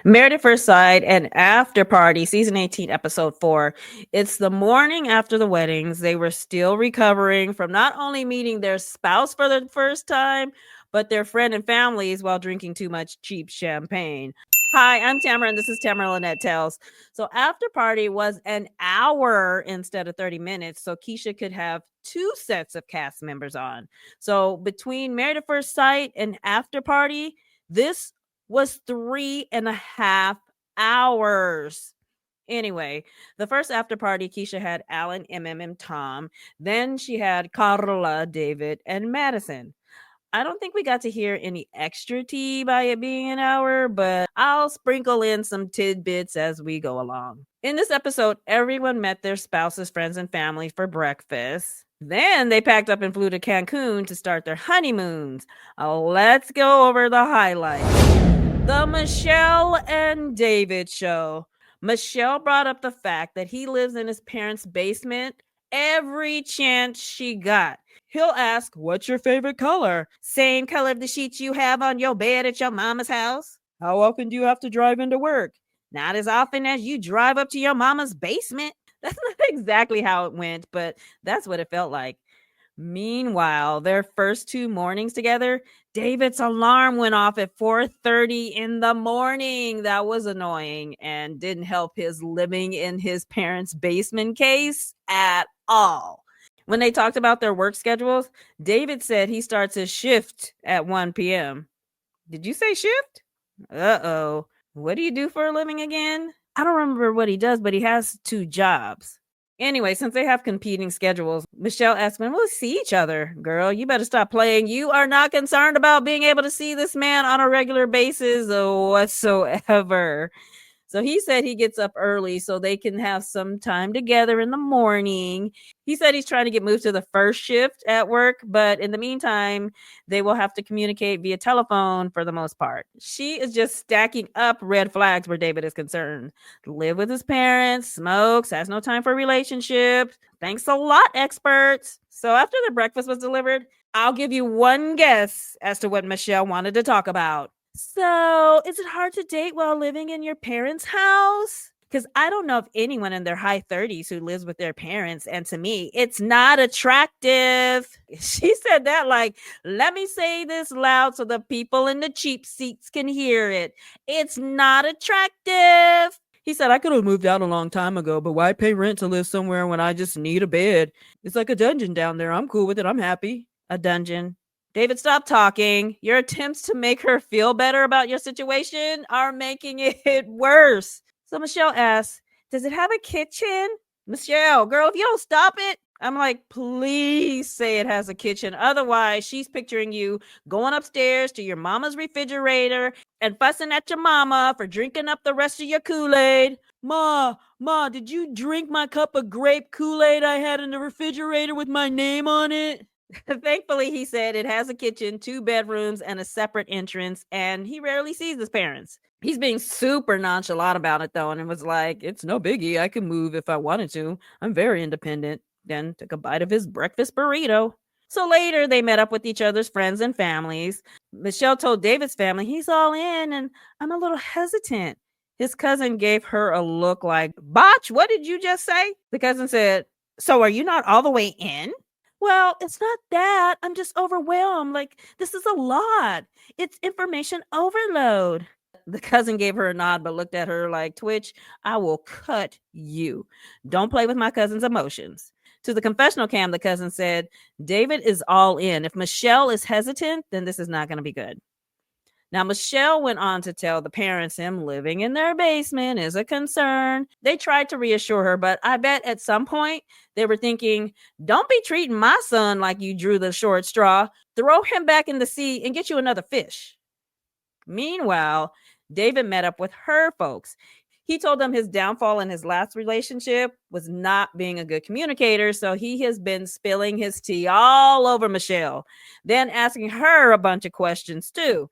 Married at First Sight and Afterparty, season 18, episode 4. It's the morning after the weddings. They were still recovering from not only meeting their spouse for the first time, but their friend and families while drinking too much cheap champagne. Hi, I'm Tamara, and this is Tamara Lynette Tells. So, Afterparty was an hour instead of 30 minutes, so Keisha could have two sets of cast members on. So, between Married at First Sight and Afterparty, this was 3.5 hours. Anyway, the first after party, Keisha had Alan, Emem, and Tom. Then she had Karla, David, and Madison. I don't think we got to hear any extra tea by it being an hour, but I'll sprinkle in some tidbits as we go along. In this episode, everyone met their spouses, friends, and family for breakfast. Then they packed up and flew to Cancun to start their honeymoons. Let's go over the highlights. The Michelle and David show. Michelle brought up the fact that he lives in his parents' basement every chance she got. He'll ask, "What's your favorite color?" "Same color of the sheets you have on your bed at your mama's house." "How often do you have to drive into work?" "Not as often as you drive up to your mama's basement." That's not exactly how it went, but that's what it felt like. Meanwhile, their first two mornings together, David's alarm went off at 4:30 in the morning. That was annoying and didn't help his living in his parents' basement case at all. When they talked about their work schedules, David said he starts his shift at 1 p.m. Did you say shift? Uh-oh. What do you do for a living again? I don't remember what he does, but he has two jobs. Anyway, since they have competing schedules, Michelle asked when we'll see each other. "Girl, you better stop playing. You are not concerned about being able to see this man on a regular basis whatsoever." So he said he gets up early so they can have some time together in the morning. He said he's trying to get moved to the first shift at work, but in the meantime, they will have to communicate via telephone for the most part. She is just stacking up red flags where David is concerned. Live with his parents, smokes, has no time for relationships. Thanks a lot, experts. So after the breakfast was delivered, I'll give you one guess as to what Michelle wanted to talk about. "So, is it hard to date while living in your parents' house?" Because I don't know of anyone in their high 30s who lives with their parents. And to me, it's not attractive. She said that like, let me say this loud so the people in the cheap seats can hear it. It's not attractive. He said, "I could have moved out a long time ago, but why pay rent to live somewhere when I just need a bed? It's like a dungeon down there. I'm cool with it. I'm happy." A dungeon. David, stop talking. Your attempts to make her feel better about your situation are making it worse. So Michelle asks, "Does it have a kitchen?" "Michelle, girl, if you don't stop it." I'm like, please say it has a kitchen. Otherwise, she's picturing you going upstairs to your mama's refrigerator and fussing at your mama for drinking up the rest of your Kool-Aid. Ma, did you drink my cup of grape Kool-Aid I had in the refrigerator with my name on it?" Thankfully, he said it has a kitchen, two bedrooms, and a separate entrance, and he rarely sees his parents. He's being super nonchalant about it, though, and it was like, "It's no biggie. I can move if I wanted to. I'm very independent." Then took a bite of his breakfast burrito. So later, they met up with each other's friends and families. Michelle told David's family he's all in, and I'm a little hesitant. His cousin gave her a look like, "Botch, what did you just say?" The cousin said, "So are you not all the way in?" "Well, it's not that. I'm just overwhelmed. Like, this is a lot. It's information overload." The cousin gave her a nod, but looked at her like, "Twitch, I will cut you. Don't play with my cousin's emotions." To the confessional cam, the cousin said, "David is all in. If Michelle is hesitant, then this is not going to be good." Now, Michelle went on to tell the parents him living in their basement is a concern. They tried to reassure her, but I bet at some point they were thinking, "Don't be treating my son like you drew the short straw. Throw him back in the sea and get you another fish." Meanwhile, David met up with her folks. He told them his downfall in his last relationship was not being a good communicator, so he has been spilling his tea all over Michelle, then asking her a bunch of questions too.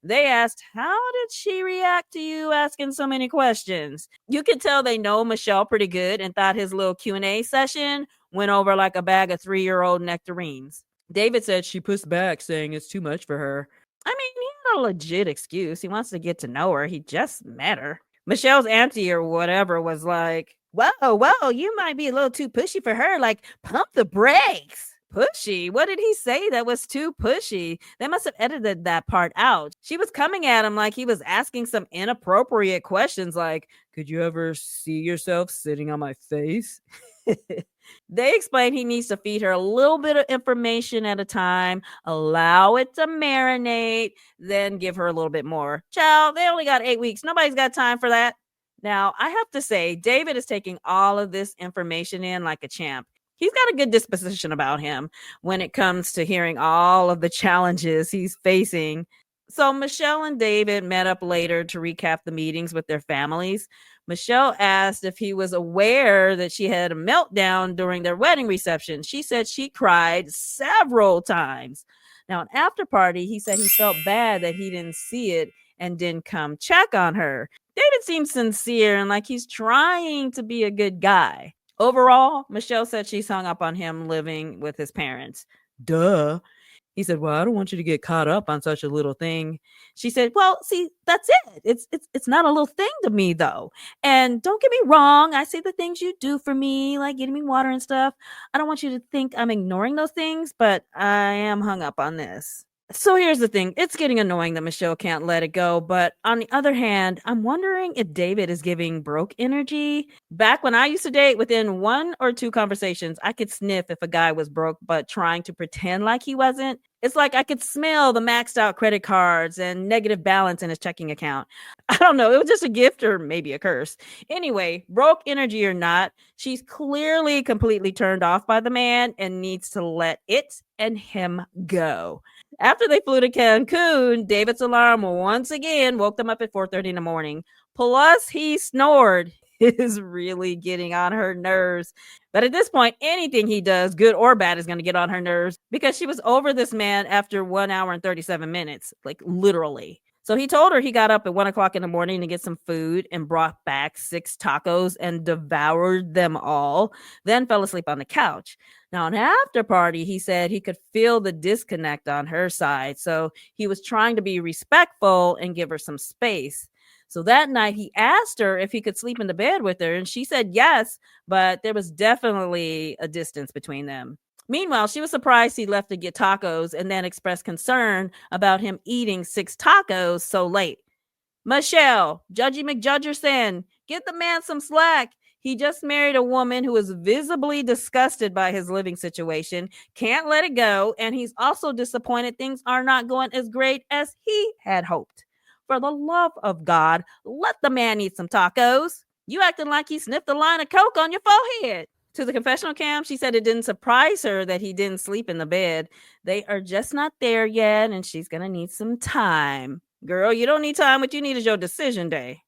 They asked, "How did she react to you asking so many questions?" You could tell they know Michelle pretty good and thought his little Q&A session went over like a bag of 3-year-old nectarines. David said she pushed back, saying it's too much for her. I mean, he had a legit excuse. He wants to get to know her. He just met her. Michelle's auntie or whatever was like, whoa, you might be a little too pushy for her. Like, pump the brakes. Pushy? What did he say that was too pushy? They must have edited that part out. She was coming at him like he was asking some inappropriate questions like, could you ever see yourself sitting on my face? They explain he needs to feed her a little bit of information at a time, allow it to marinate, then give her a little bit more. Child, they only got 8 weeks. Nobody's got time for that. Now, I have to say, David is taking all of this information in like a champ. He's got a good disposition about him when it comes to hearing all of the challenges he's facing. So, Michelle and David met up later to recap the meetings with their families. Michelle asked if he was aware that she had a meltdown during their wedding reception. She said she cried several times. Now, an after party, he said he felt bad that he didn't see it and didn't come check on her. David seems sincere and like he's trying to be a good guy. Overall, Michelle said she's hung up on him living with his parents. Duh. He said, "Well, I don't want you to get caught up on such a little thing." She said, "Well, see, that's it. It's not a little thing to me though. And don't get me wrong, I see the things you do for me, like getting me water and stuff. I don't want you to think I'm ignoring those things, but I am hung up on this." So here's the thing. It's getting annoying that Michelle can't let it go. But on the other hand, I'm wondering if David is giving broke energy. Back when I used to date, within one or two conversations, I could sniff if a guy was broke, but trying to pretend like he wasn't. It's like I could smell the maxed out credit cards and negative balance in his checking account. I don't know. It was just a gift or maybe a curse. Anyway, broke energy or not, she's clearly completely turned off by the man and needs to let it and him go. After they flew to Cancun, David's alarm once again woke them up at 4:30 in the morning. Plus, he snored. It is really getting on her nerves. But at this point, anything he does, good or bad, is going to get on her nerves because she was over this man after 1 hour and 37 minutes, like literally. So he told her he got up at 1 o'clock in the morning to get some food and brought back 6 tacos and devoured them all, then fell asleep on the couch. Now, an after party, he said he could feel the disconnect on her side. So he was trying to be respectful and give her some space. So that night, he asked her if he could sleep in the bed with her. And she said yes, but there was definitely a distance between them. Meanwhile, she was surprised he left to get tacos and then expressed concern about him eating 6 tacos so late. Michelle, Judgy McJudgerson, get the man some slack. He just married a woman who is visibly disgusted by his living situation, can't let it go, and he's also disappointed things are not going as great as he had hoped. For the love of God, let the man eat some tacos. You acting like he sniffed a line of coke on your forehead. To the confessional cam, she said it didn't surprise her that he didn't sleep in the bed. They are just not there yet, and she's going to need some time. Girl, you don't need time. What you need is your decision day.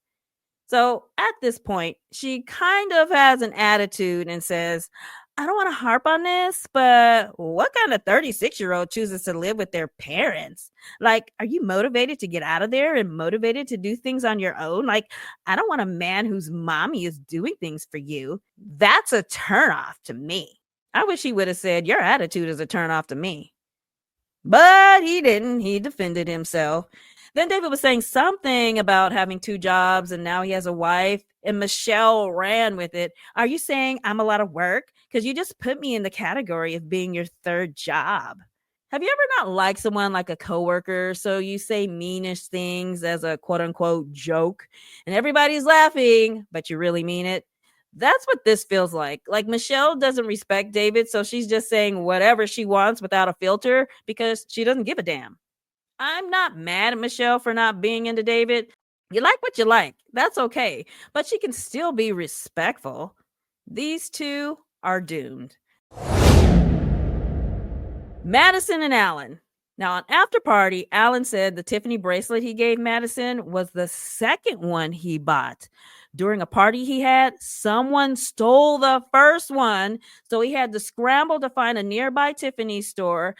So at this point, she kind of has an attitude and says, I don't want to harp on this, but what kind of 36-year-old chooses to live with their parents? Like, are you motivated to get out of there and motivated to do things on your own? Like, I don't want a man whose mommy is doing things for you. That's a turnoff to me. I wish he would have said, your attitude is a turnoff to me. But he didn't. He defended himself. Then David was saying something about having 2 jobs and now he has a wife, and Michelle ran with it. Are you saying I'm a lot of work? Because you just put me in the category of being your 3rd job. Have you ever not liked someone like a coworker, so you say meanish things as a quote unquote joke and everybody's laughing, but you really mean it? That's what this feels like. Like Michelle doesn't respect David, so she's just saying whatever she wants without a filter because she doesn't give a damn. I'm not mad at Michelle for not being into David. You like what you like. That's okay. But she can still be respectful. These two are doomed. Madison and Allen. Now, on Afterparty, Allen said the Tiffany bracelet he gave Madison was the second one he bought. During a party he had, someone stole the first one, so he had to scramble to find a nearby Tiffany store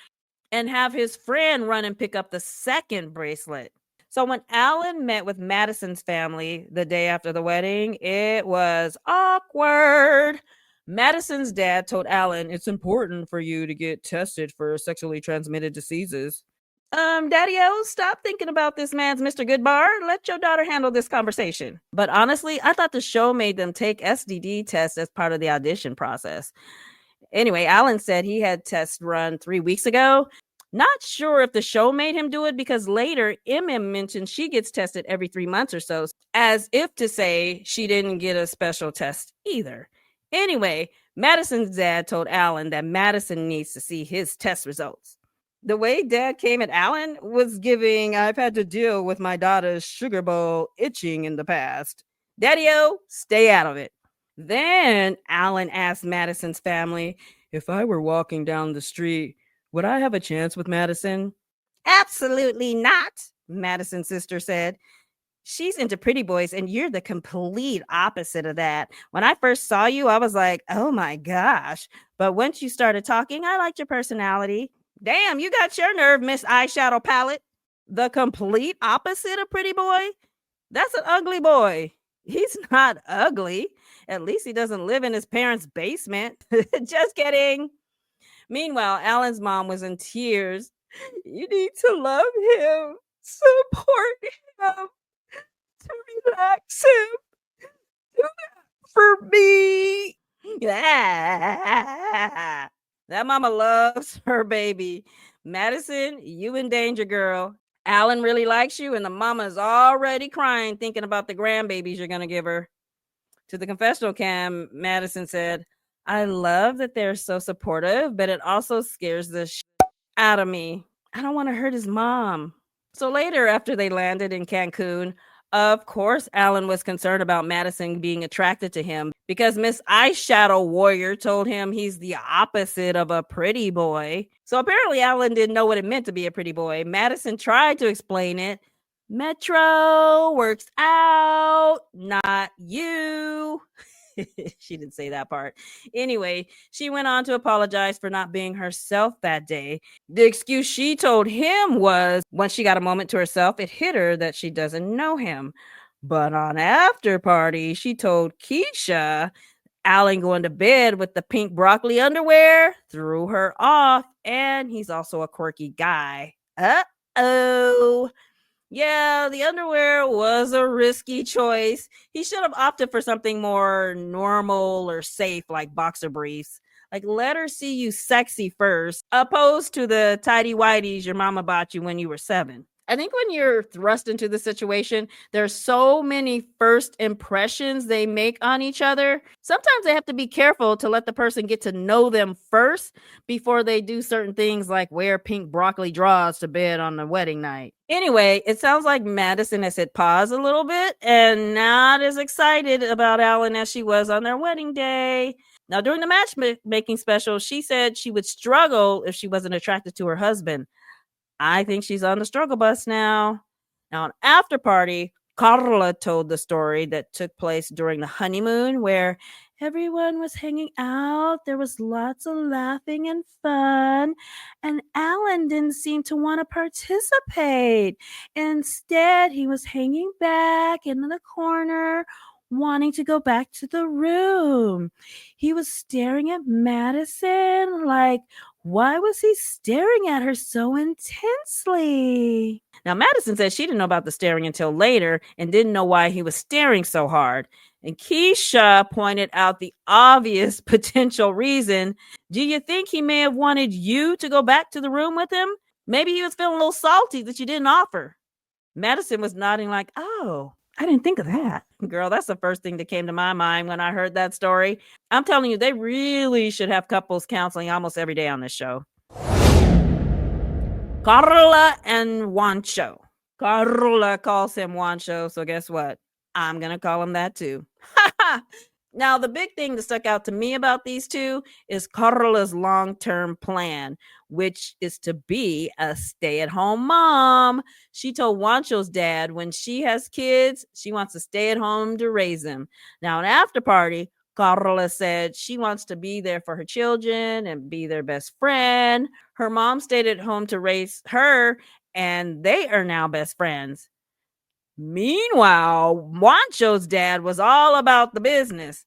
and have his friend run and pick up the second bracelet. So when Allen met with Madison's family the day after the wedding, it was awkward. Madison's dad told Allen, it's important for you to get tested for sexually transmitted diseases. Daddy-o, stop thinking about this man's Mr. Goodbar. Let your daughter handle this conversation. But honestly, I thought the show made them take STD tests as part of the audition process. Anyway, Alan said he had tests run 3 weeks ago. Not sure if the show made him do it because later Emem mentioned she gets tested every 3 months or so, as if to say she didn't get a special test either. Anyway, Madison's dad told Alan that Madison needs to see his test results. The way dad came at Alan was giving, I've had to deal with my daughter's sugar bowl itching in the past. Daddy-o, stay out of it. Then Alan asked Madison's family, if I were walking down the street, would I have a chance with Madison? Absolutely not, Madison's sister said. She's into pretty boys, and you're the complete opposite of that. When I first saw you, I was like, oh my gosh. But once you started talking, I liked your personality. Damn, you got your nerve, Miss Eyeshadow Palette. The complete opposite of pretty boy? That's an ugly boy. He's not ugly. At least he doesn't live in his parents' basement. Just kidding. Meanwhile, Alan's mom was in tears. You need to love him, support him, to relax him. Do that for me. That mama loves her baby. Madison, you in danger, girl. Alan really likes you, and the mama's already crying thinking about the grandbabies you're going to give her. To the confessional cam, Madison said, I love that they're so supportive, but it also scares the shit out of me. I don't want to hurt his mom. So later, after they landed in Cancun, of course, Alan was concerned about Madison being attracted to him because Miss Eyeshadow Warrior told him he's the opposite of a pretty boy. So apparently, Alan didn't know what it meant to be a pretty boy. Madison tried to explain it. Metro works out, not you. She didn't say that part. Anyway, she went on to apologize for not being herself that day. The excuse she told him was once she got a moment to herself, it hit her that she doesn't know him. But on Afterparty, she told Keisha Alan going to bed with the pink broccoli underwear threw her off, and he's also a quirky guy. Uh-oh. Yeah, the underwear was a risky choice. He should have opted for something more normal or safe like boxer briefs. Like, let her see you sexy first, opposed to the tidy whities your mama bought you when you were 7. I think when you're thrust into the situation, there's so many first impressions they make on each other. Sometimes they have to be careful to let the person get to know them first before they do certain things like wear pink broccoli drawers to bed on the wedding night. Anyway, it sounds like Madison has hit pause a little bit and not as excited about Alan as she was on their wedding day. Now, during the matchmaking special, she said she would struggle if she wasn't attracted to her husband. I think she's on the struggle bus now. Now, on Afterparty, Karla told the story that took place during the honeymoon where everyone was hanging out. There was lots of laughing and fun, and Alan didn't seem to want to participate. Instead, he was hanging back in the corner, wanting to go back to the room. He was staring at Madison like, why was he staring at her so intensely? Now, Madison said she didn't know about the staring until later and didn't know why he was staring so hard. And Keisha pointed out the obvious potential reason. Do you think he may have wanted you to go back to the room with him? Maybe he was feeling a little salty that you didn't offer. Madison was nodding like, oh, I didn't think of that. Girl, that's the first thing that came to my mind when I heard that story. I'm telling you, they really should have couples counseling almost every day on this show. Karla and Juancho. Karla calls him Juancho, so guess what? I'm going to call him that too. Now, the big thing that stuck out to me about these two is Karla's long-term plan, which is to be a stay-at-home mom. She told Juancho's dad when she has kids, she wants to stay at home to raise them. Now, in Afterparty, Karla said she wants to be there for her children and be their best friend. Her mom stayed at home to raise her, and they are now best friends. Meanwhile, Juancho's dad was all about the business.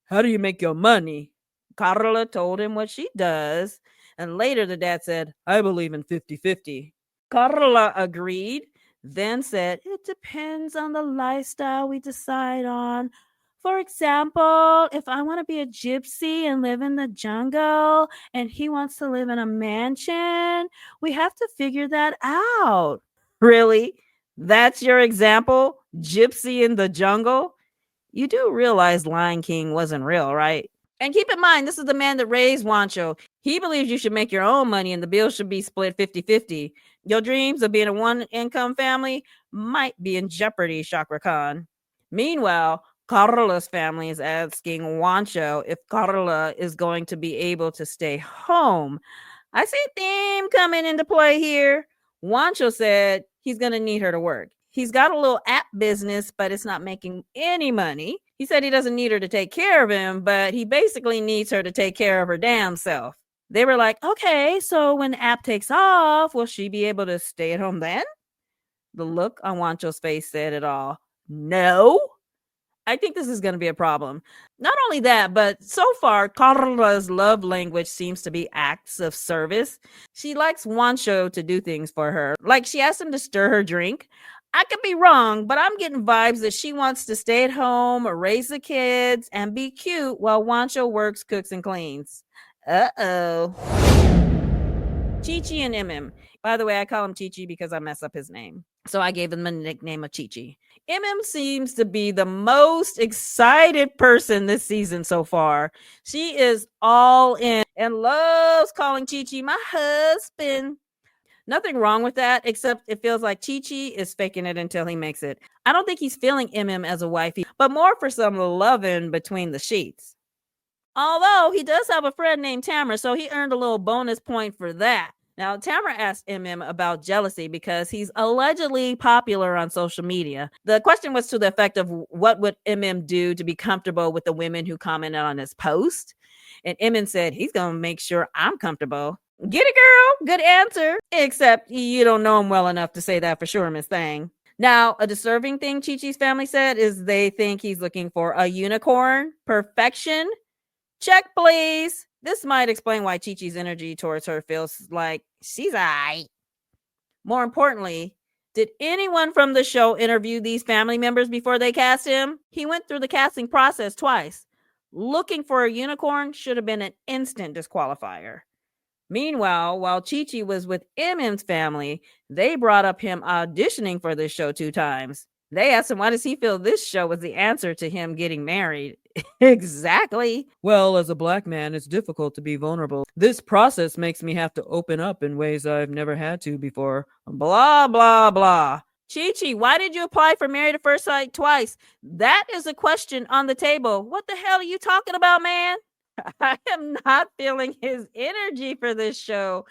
How do you make your money? Karla told him what she does. And later the dad said, I believe in 50-50. Karla agreed, then said, "It depends on the lifestyle we decide on. For example, if I want to be a gypsy and live in the jungle and he wants to live in a mansion, we have to figure that out." Really? That's your example? Gypsy in the jungle? You do realize Lion King wasn't real, right? And keep in mind, this is the man that raised Wancho. He believes you should make your own money and the bills should be split 50-50. Your dreams of being a one income family might be in jeopardy, Chakra Khan. Meanwhile, Carla's family is asking Wancho if Carla is going to be able to stay home. I see a theme coming into play here. Wancho said he's going to need her to work. He's got a little app business, but it's not making any money. He said he doesn't need her to take care of him, but he basically needs her to take care of her damn self. They were like, okay, so when the app takes off, will she be able to stay at home then? The look on Wancho's face said it all. No. I think this is going to be a problem. Not only that, but so far, Carla's love language seems to be acts of service. She likes Wancho to do things for her. Like she asked him to stir her drink. I could be wrong, but I'm getting vibes that she wants to stay at home, raise the kids, and be cute while Wancho works, cooks, and cleans. Uh-oh. Chi-Chi and Emem. By the way, I call him Chi-Chi because I mess up his name. So I gave him the nickname of Chi-Chi. Emem seems to be the most excited person this season so far. She is all in and loves calling Chi-Chi my husband. Nothing wrong with that, except it feels like Chi-Chi is faking it until he makes it. I don't think he's feeling Emem as a wifey, but more for some loving between the sheets. Although he does have a friend named Tamara, so he earned a little bonus point for that. Now, Tamara asked Emem about jealousy because he's allegedly popular on social media. The question was to the effect of what would Emem do to be comfortable with the women who commented on his post? And Emem said he's going to make sure I'm comfortable. Get it, girl? Good answer. Except you don't know him well enough to say that for sure, Miss Thang. Now, a disturbing thing Chi-Chi's family said is they think he's looking for a unicorn, perfection. Check, please. This might explain why Chi-Chi's energy towards her feels like she's aight. More importantly, did anyone from the show interview these family members before they cast him? He went through the casting process twice. Looking for a unicorn should have been an instant disqualifier. Meanwhile, while Chi-Chi was with Emem's family, they brought up him auditioning for this show 2 times. They asked him, why does he feel this show was the answer to him getting married? Exactly. Well, as a black man, it's difficult to be vulnerable. This process makes me have to open up in ways I've never had to before. Blah, blah, blah. Chi-Chi, why did you apply for Married at First Sight twice? That is a question on the table. What the hell are you talking about, man? I am not feeling his energy for this show.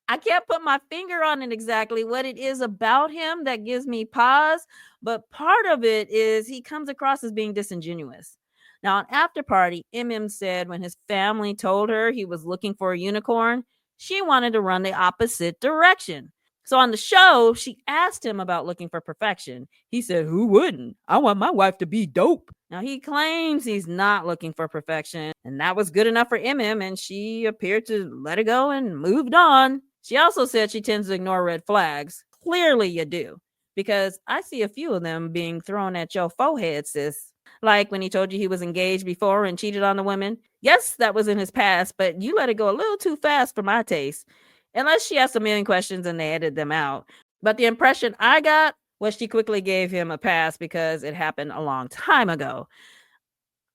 I can't put my finger on it exactly what it is about him that gives me pause, but part of it is he comes across as being disingenuous. Now, on Afterparty, Emem said when his family told her he was looking for a unicorn, she wanted to run the opposite direction. So on the show, she asked him about looking for perfection. He said, who wouldn't? I want my wife to be dope. Now, he claims he's not looking for perfection, and that was good enough for Emem, and she appeared to let it go and moved on. She also said she tends to ignore red flags. Clearly you do, because I see a few of them being thrown at your forehead, sis. Like when he told you he was engaged before and cheated on the women. Yes, that was in his past, but you let it go a little too fast for my taste. Unless she asked a million questions and they edited them out. But the impression I got was she quickly gave him a pass because it happened a long time ago.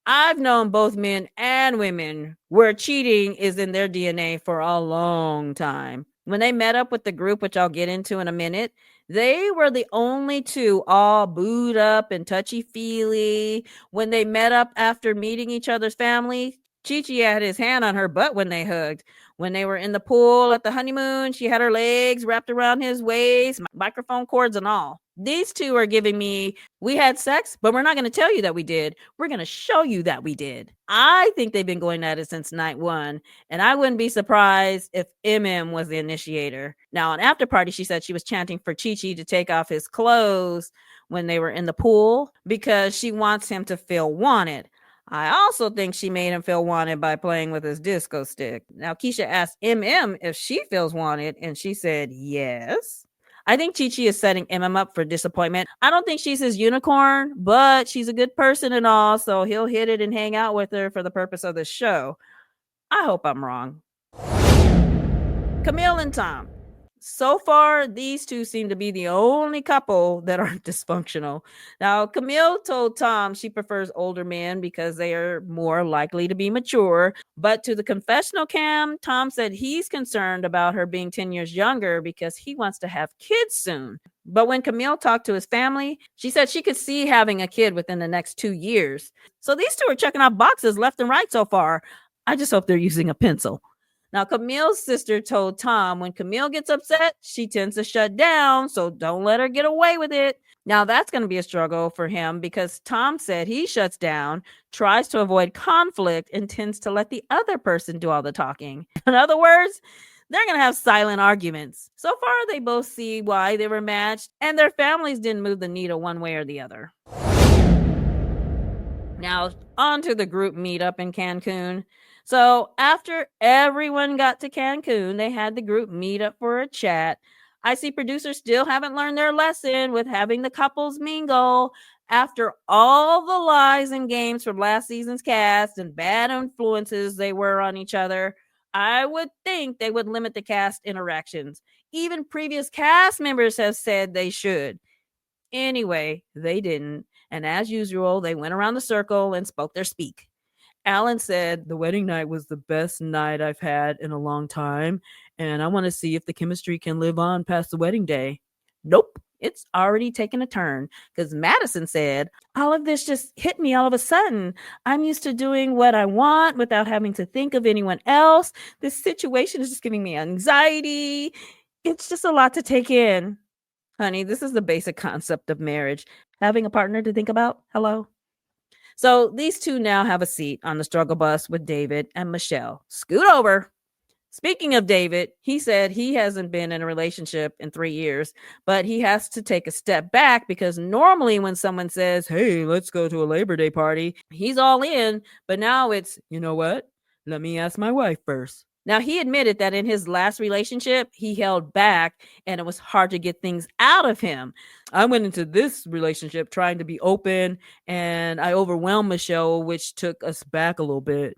I've known both men and women where cheating is in their DNA for a long time. When they met up with the group, which I'll get into in a minute, they were the only two all booed up and touchy-feely. When they met up after meeting each other's family, Chi-Chi had his hand on her butt when they hugged. When they were in the pool at the honeymoon, she had her legs wrapped around his waist, microphone cords and all. These two are giving me, we had sex, but we're not going to tell you that we did. We're going to show you that we did. I think they've been going at it since night 1, and I wouldn't be surprised if Emem was the initiator. Now, on Afterparty, she said she was chanting for Chi-Chi to take off his clothes when they were in the pool because she wants him to feel wanted. I also think she made him feel wanted by playing with his disco stick. Now, Keisha asked Emem if she feels wanted, and she said yes. I think Chi Chi is setting Emem up for disappointment. I don't think she's his unicorn, but she's a good person and all, so he'll hit it and hang out with her for the purpose of the show. I hope I'm wrong. Camille and Tom. So far, these two seem to be the only couple that aren't dysfunctional. Now, Camille told Tom she prefers older men because they are more likely to be mature. But to the confessional cam, Tom said he's concerned about her being 10 years younger because he wants to have kids soon. But when Camille talked to his family, she said she could see having a kid within the next 2 years. So these two are checking off boxes left and right so far. I just hope they're using a pencil. Now, Camille's sister told Tom when Camille gets upset, she tends to shut down, so don't let her get away with it. Now, that's going to be a struggle for him because Tom said he shuts down, tries to avoid conflict, and tends to let the other person do all the talking. In other words, they're going to have silent arguments. So far, they both see why they were matched, and their families didn't move the needle one way or the other. Now, on to the group meetup in Cancun. So after everyone got to Cancun, they had the group meet up for a chat. I see producers still haven't learned their lesson with having the couples mingle. After all the lies and games from last season's cast and bad influences they were on each other, I would think they would limit the cast interactions. Even previous cast members have said they should. Anyway, they didn't. And as usual, they went around the circle and spoke their speak. Allen said, "The wedding night was the best night I've had in a long time, and I want to see if the chemistry can live on past the wedding day." Nope, it's already taken a turn because Madison said, "All of this just hit me all of a sudden. I'm used to doing what I want without having to think of anyone else. This situation is just giving me anxiety. It's just a lot to take in." Honey, this is the basic concept of marriage. Having a partner to think about. Hello? So these two now have a seat on the struggle bus with David and Michelle. Scoot over. Speaking of David, he said he hasn't been in a relationship in 3 years, but he has to take a step back because normally when someone says, "Hey, let's go to a Labor Day party," he's all in. But now it's, "You know what? Let me ask my wife first." Now, he admitted that in his last relationship, he held back and it was hard to get things out of him. "I went into this relationship trying to be open and I overwhelmed Michelle, which took us back a little bit."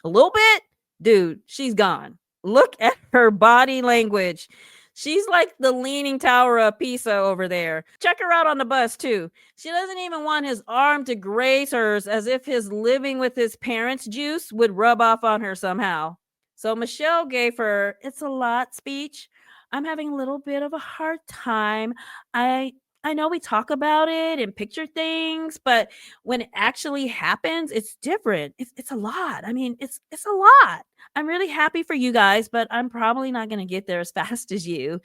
A little bit? Dude, she's gone. Look at her body language. She's like the leaning tower of Pisa over there. Check her out on the bus, too. She doesn't even want his arm to graze hers, as if his living with his parents' juice would rub off on her somehow. So Michelle gave her "it's a lot" speech. "I'm having a little bit of a hard time. I know we talk about it and picture things, but when it actually happens, it's different. It's a lot. I mean, it's a lot. I'm really happy for you guys, but I'm probably not going to get there as fast as you.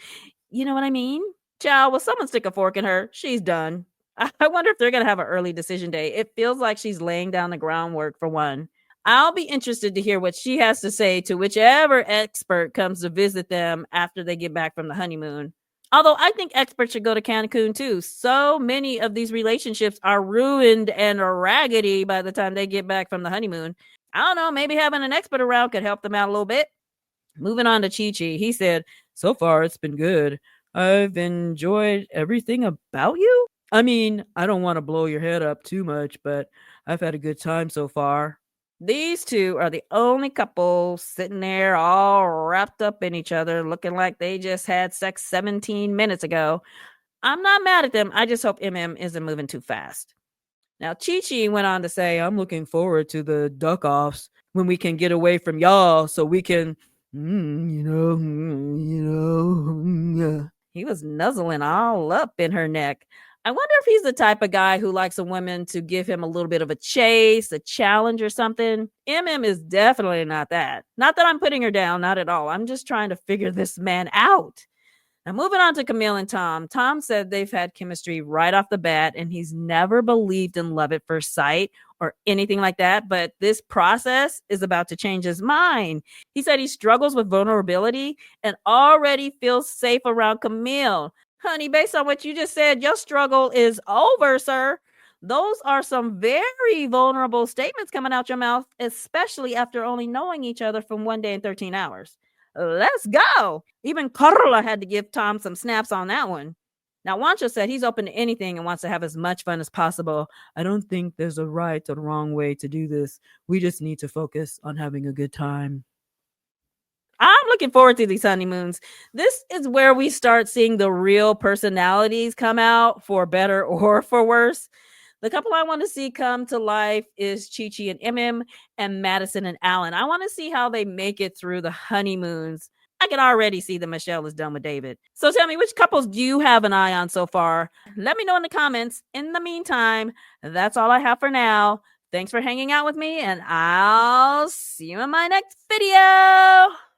You know what I mean?" Child, will someone stick a fork in her? She's done. I wonder if they're going to have an early decision day. It feels like she's laying down the groundwork for one. I'll be interested to hear what she has to say to whichever expert comes to visit them after they get back from the honeymoon. Although I think experts should go to Cancun too. So many of these relationships are ruined and raggedy by the time they get back from the honeymoon. I don't know, maybe having an expert around could help them out a little bit. Moving on to Chi Chi, he said, "So far it's been good. I've enjoyed everything about you. I mean, I don't want to blow your head up too much, but I've had a good time so far." These two are the only couple sitting there all wrapped up in each other, looking like they just had sex 17 minutes ago. I'm not mad at them. I just hope MM isn't moving too fast. Now, Chi Chi went on to say, "I'm looking forward to the duck offs when we can get away from y'all so we can, He was nuzzling all up in her neck. I wonder if he's the type of guy who likes a woman to give him a little bit of a chase, a challenge or something. MM is definitely not that. Not that I'm putting her down, not at all. I'm just trying to figure this man out. Now, moving on to Camille and Tom. Tom said they've had chemistry right off the bat, and he's never believed in love at first sight or anything like that. But this process is about to change his mind. He said he struggles with vulnerability and already feels safe around Camille. Honey, based on what you just said, your struggle is over, sir. Those are some very vulnerable statements coming out your mouth, especially after only knowing each other from 1 day and 13 hours. Let's go. Even Karla had to give Tom some snaps on that one. Now, Wancho said he's open to anything and wants to have as much fun as possible. I don't think there's a right or wrong way to do this. We just need to focus on having a good time. I'm looking forward to these honeymoons. This is where we start seeing the real personalities come out, for better or for worse. The couple I want to see come to life is Chi Chi and Emem and Madison and Allen. I want to see how they make it through the honeymoons. I can already see that Michelle is done with David. So tell me, which couples do you have an eye on so far? Let me know in the comments. In the meantime, that's all I have for now. Thanks for hanging out with me, and I'll see you in my next video.